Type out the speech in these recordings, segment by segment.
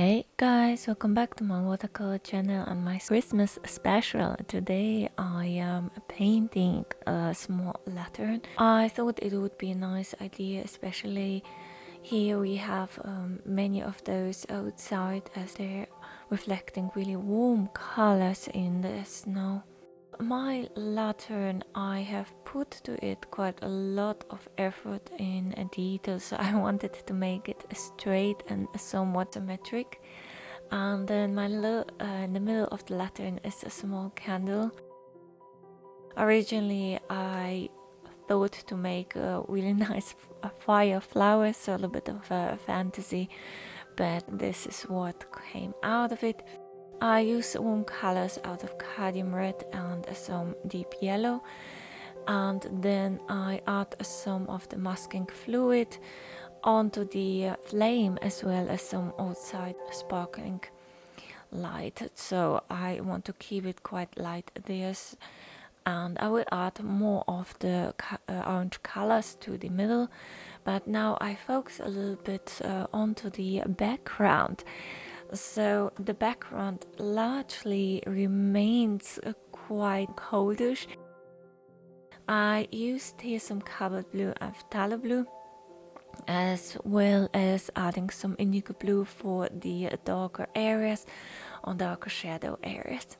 Hey guys, welcome back to my watercolor channel and my Christmas special. Today I am painting a small latern. I thought it would be a nice idea, especially here we have many of those outside as they're reflecting really warm colors in the snow. My latern, I have put to it quite a lot of effort in detail, so I wanted to make it straight and somewhat symmetric. And then in the middle of the latern is a small candle. Originally I thought to make a really nice fire flower, so a little bit of a fantasy, but this is what came out of it. I use warm colors out of cadmium red and some deep yellow, and then I add some of the masking fluid onto the flame as well as some outside sparkling light. So I want to keep it quite light there, and I will add more of the orange colors to the middle, but now I focus a little bit onto the background. So the background largely remains quite coldish. I used here some cobalt blue and phthalo blue, as well as adding some indigo blue for the darker areas or darker shadow areas.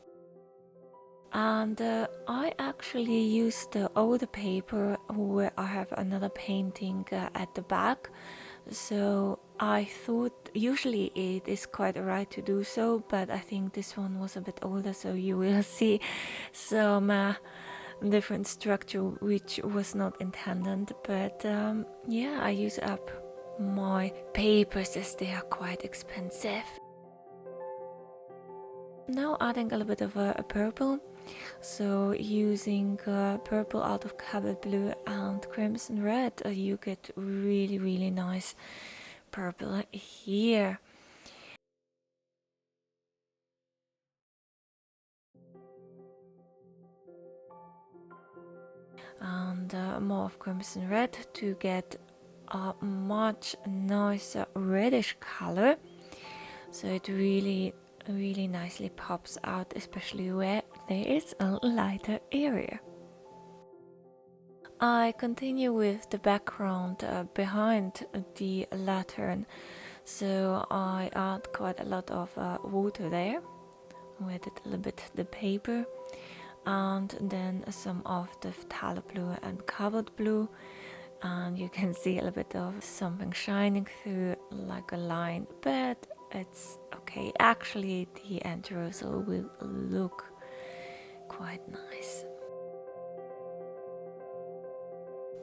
And I actually used the older paper where I have another painting at the back. So I thought usually it is quite right to do so, but I think this one was a bit older, so you will see some different structure which was not intended. But yeah, I use up my papers as they are quite expensive. Now adding a little bit of a purple. So using purple out of cobalt blue and crimson red, you get really nice purple here. And more of crimson red to get a much nicer reddish color. So it really nicely pops out, especially where there is a lighter area. I continue with the background behind the latern, so I add quite a lot of water there, with it a little bit the paper, and then some of the phthalo blue and cobalt blue, and you can see a little bit of something shining through like a line, but it's okay. Actually the end result will look quite nice.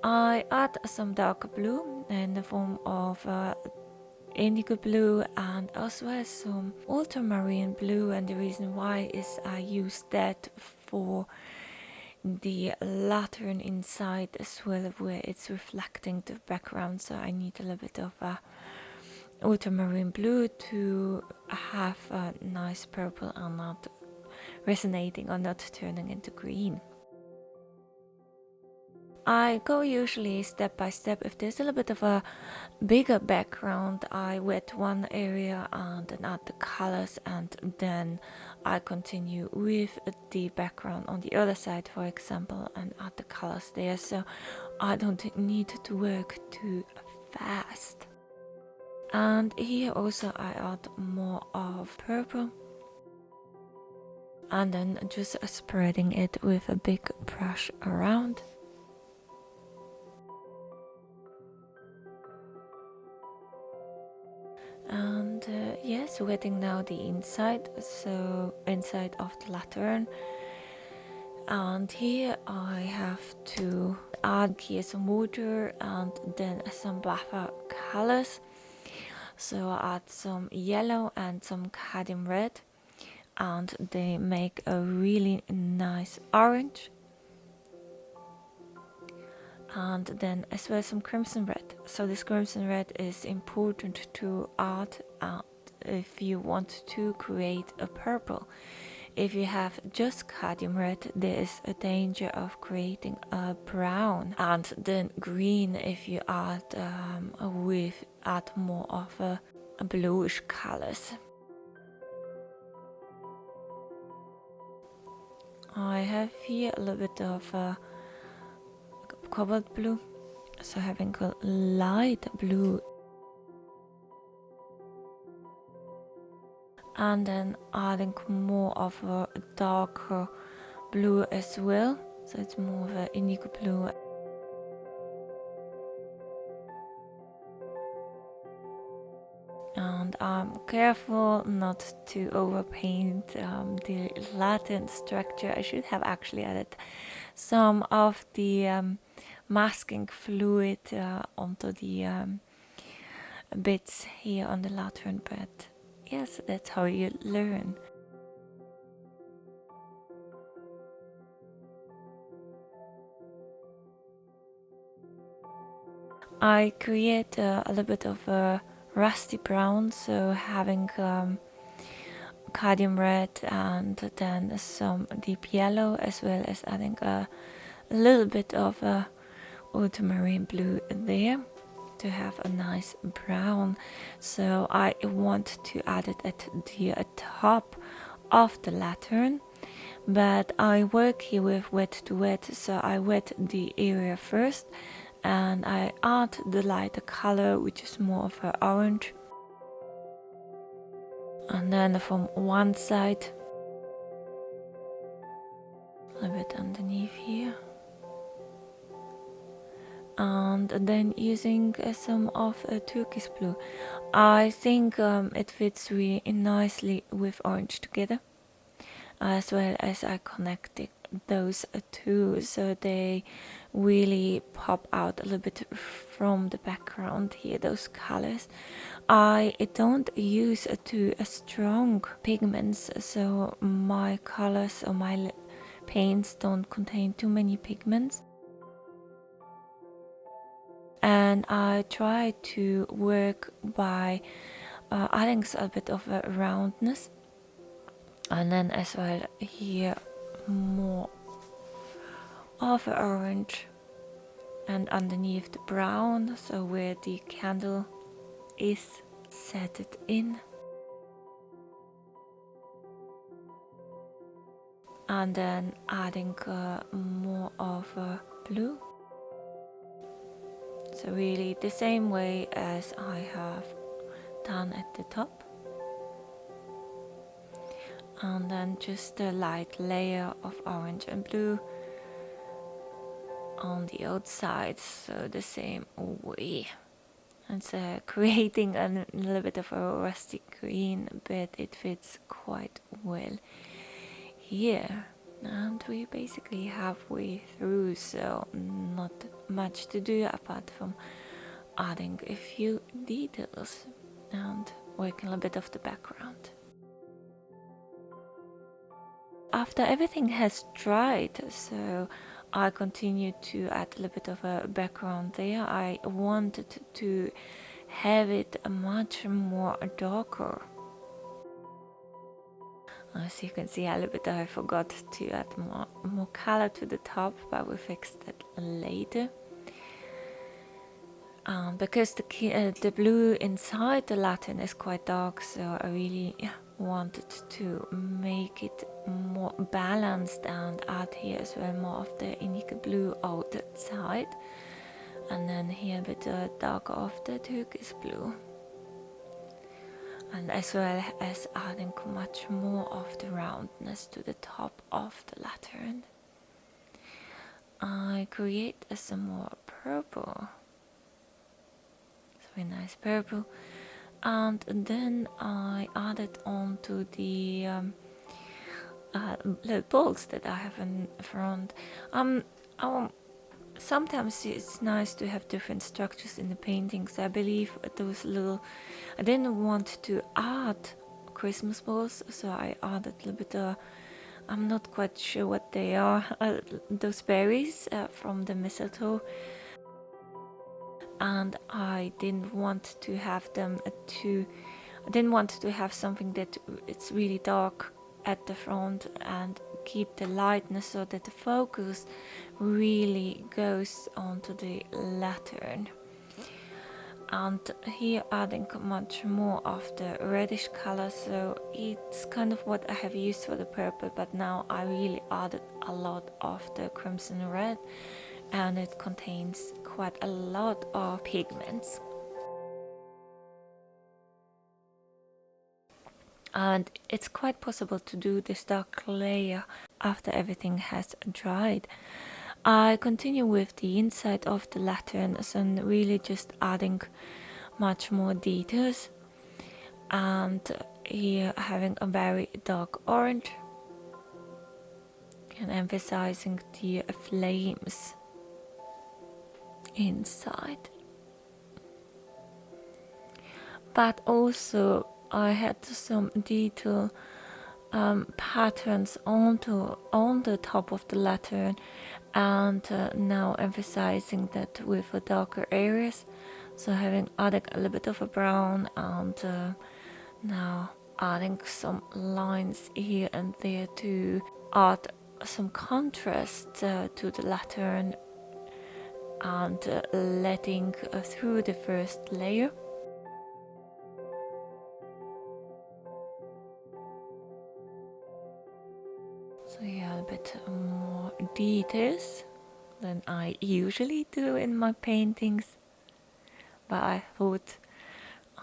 I add some darker blue in the form of indigo blue and as well as some ultramarine blue, and the reason why is I use that for the latern inside as well, where it's reflecting the background, so I need a little bit of ultramarine blue to have a nice purple and not resonating or not turning into green. I go usually step by step. If there's a little bit of a bigger background, I wet one area and then add the colors, and then I continue with the background on the other side, for example, and add the colors there, so I don't need to work too fast. And here also I add more of purple, and then just spreading it with a big brush around. And yes, wetting now the inside, so inside of the latern. And here I have to add here some water and then some buffer colors. So I add some yellow and some cadmium red, and they make a really nice orange. And then as well some crimson red. So this crimson red is important to add if you want to create a purple. If you have just cadmium red, there is a danger of creating a brown, and then green if you add more of a bluish colors. I have here a little bit of cobalt blue, so having a light blue, and then adding more of a darker blue as well, so it's more of an indigo blue. And I'm careful not to overpaint the latern structure. I should have actually added some of the masking fluid onto the bits here on the latern, but yes, that's how you learn. I create a little bit of a rusty brown, so having cadmium red and then some deep yellow, as well as adding a little bit of a ultramarine blue there to have a nice brown. So I want to add it at the top of the latern, but I work here with wet to wet, so I wet the area first and I add the lighter color, which is more of an orange, and then from one side a little bit underneath here, and then using some of turquoise blue. I think it fits really nicely with orange together, as well as I connected those two so they really pop out a little bit from the background here, those colors. I don't use too strong pigments, so my colors or my paints don't contain too many pigments, and I try to work by adding a bit of a roundness, and then as well here more of orange, and underneath the brown, so where the candle is, set it in, and then adding more of blue, so really the same way as I have done at the top, and then just a light layer of orange and blue on the outside, so the same way. It's creating a little bit of a rusty green, but it fits quite well here. And we're basically halfway through, so not much to do apart from adding a few details and working a little bit of the background. After everything has dried, so I continue to add a little bit of a background there. I wanted to have it much more darker. As you can see, a little bit I forgot to add more color to the top, but we fixed that later. Because the blue inside the latern is quite dark, so I really wanted to make it more balanced and add here as well more of the indigo blue outside, and then here a bit darker of the turquoise blue, and as well as adding much more of the roundness to the top of the latern. I create some more purple, very nice purple, and then I added onto the little bolts that I have in front. Sometimes it's nice to have different structures in the paintings. I believe those little, I didn't want to add Christmas balls, so I added a little bit I'm not quite sure what they are, those berries from the mistletoe, and I didn't want to have them I didn't want to have something that it's really dark at the front and keep the lightness, so that the focus really goes onto the latern. and here adding much more of the reddish color, so it's kind of what I have used for the purple, but now I really added a lot of the crimson red, and it contains quite a lot of pigments. And it's quite possible to do this dark layer after everything has dried. I continue with the inside of the lanterns and really just adding much more details, and here having a very dark orange and emphasizing the flames inside. But also I had some detail patterns on the top of the lantern, and now emphasizing that with the darker areas, so having added a little bit of a brown, and now adding some lines here and there to add some contrast to the lantern, and letting through the first layer. So yeah, a bit more details than I usually do in my paintings, but I thought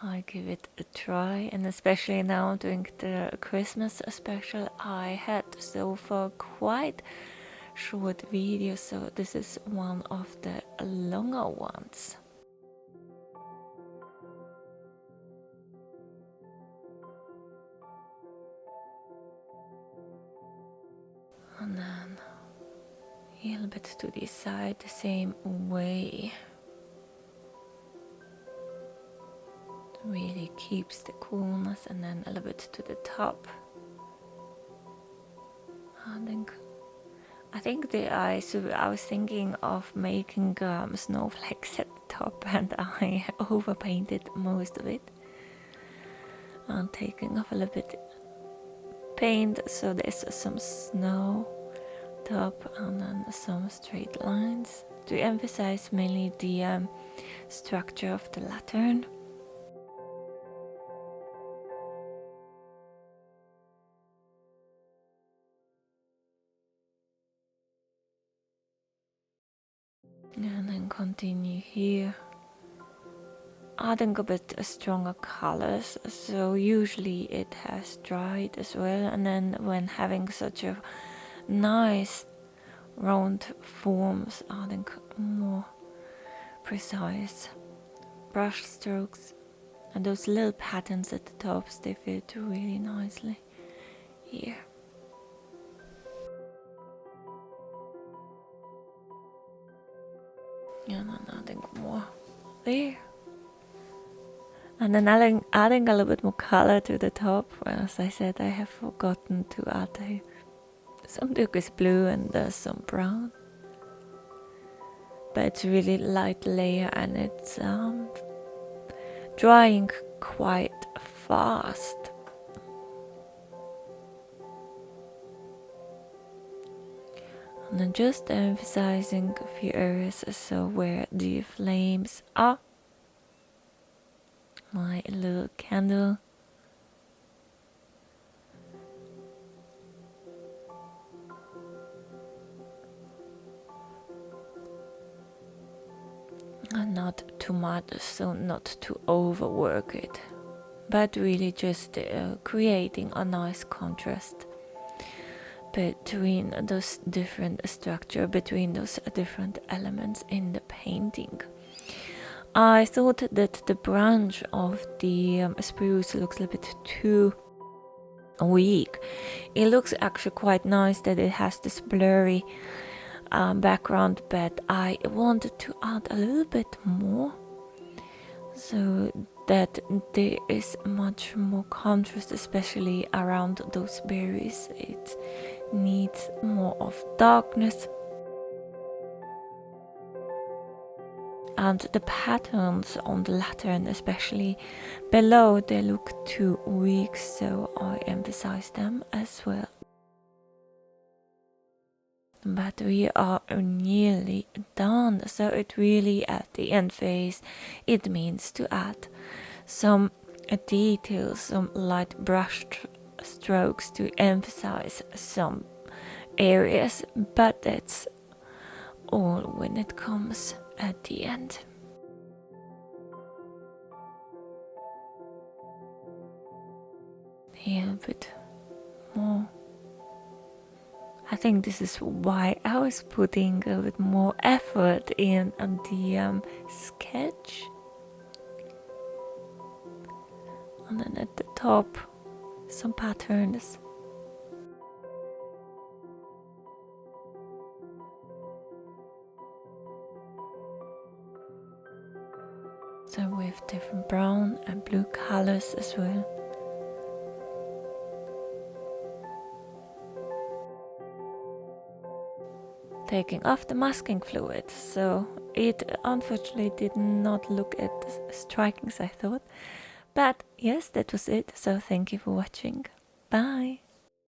I'd give it a try, and especially now doing the Christmas special, I had so far quite short videos, so this is one of the longer ones. And then a little bit to the side the same way. Really keeps the coolness, and then a little bit to the top. I think the eyes, I was thinking of making snowflakes at the top, and I overpainted most of it. And taking off a little bit paint, so there's some snow top and then some straight lines to emphasize mainly the structure of the lantern. And then continue here, adding a bit stronger colors, so usually it has dried as well, and then when having such a nice round forms, adding more precise brush strokes, and those little patterns at the tops, they fit really nicely here. And then adding more there. And then adding a little bit more color to the top. As I said, I have forgotten to add some turquoise blue and some brown. But it's really light layer, and it's drying quite fast. And then just emphasizing a few areas, so where the flames are. My little candle. And not too much, so not to overwork it, but really just creating a nice contrast between those different structure, between those different elements in the painting. I thought that the branch of the spruce looks a little bit too weak. It looks actually quite nice that it has this blurry background, but I wanted to add a little bit more so that there is much more contrast, especially around those berries. It needs more of darkness. And the patterns on the lantern, especially below, they look too weak, so I emphasize them as well. but we are nearly done. So it really, at the end phase, it means to add some details, some light brush strokes to emphasize some areas, but that's all when it comes at the end. Here a bit more. I think this is why I was putting a bit more effort in on the sketch. And then at the top, some patterns. So with different brown and blue colors as well. Taking off the masking fluid, so it unfortunately did not look as striking as I thought. But yes, that was it. So thank you for watching. Bye.